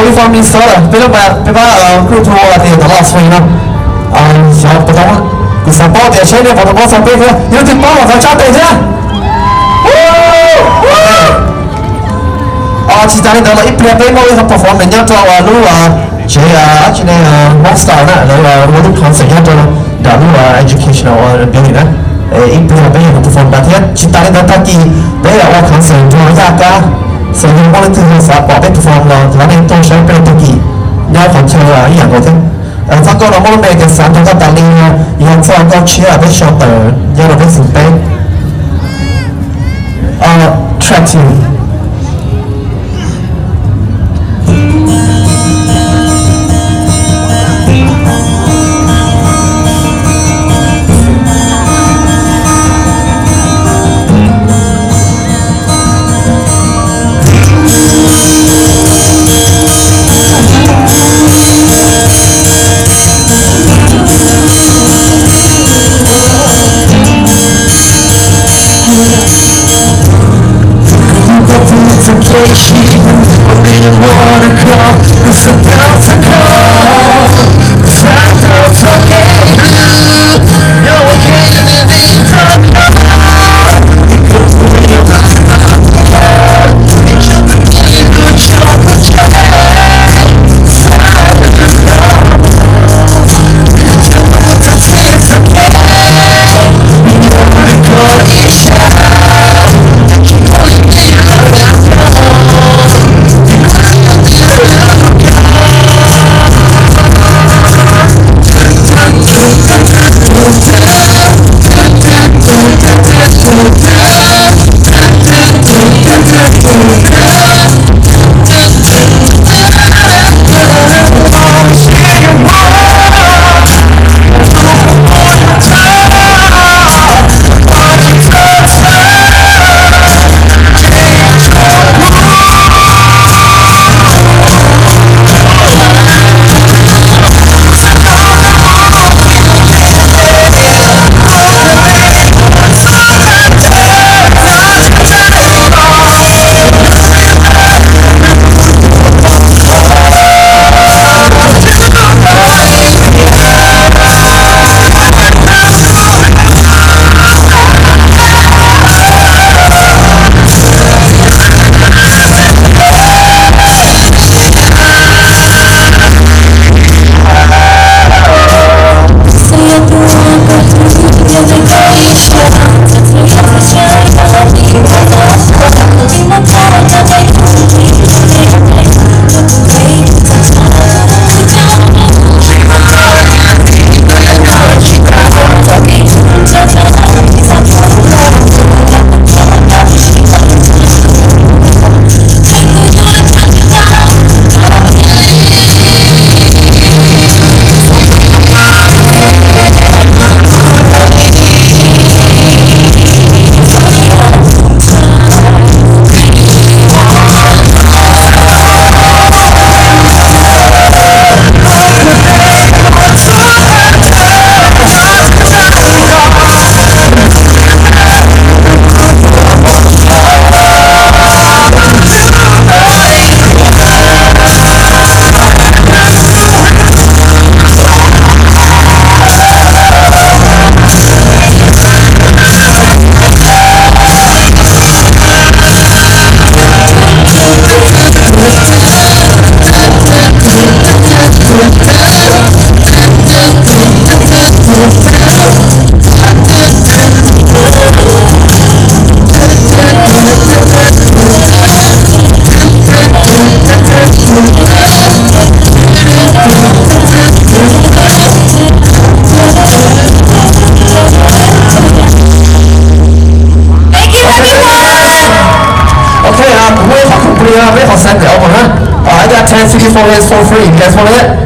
we from Minnesota. Group tour thì đó là swing đó. Sau bắt đầu thì sao bao tiền chơi này bắt đầu sao bây giờ, nếu thì bao vào sao bây giờ? Chỉ tại đó là ít play bây giờ học perform mình nhớ cho lúc chơi chỉ này monster nè, rồi lúc concert nhớ cho đó lúc educational building nè. Ít play bây giờ học perform đã thế, chỉ tại đó ta chỉ bây giờ concert cho ra cả. So you wanted to have a bobby perform là nên tôi sẽ bên tôi nhớ còn chơi là những cái thế. Phát có là món này cái sản phẩm các bạn liên hiện cho có chia ở bên shelter nhớ là bên sừng tê. Track 2. I got 10 CD4 hits for free. You guys want it?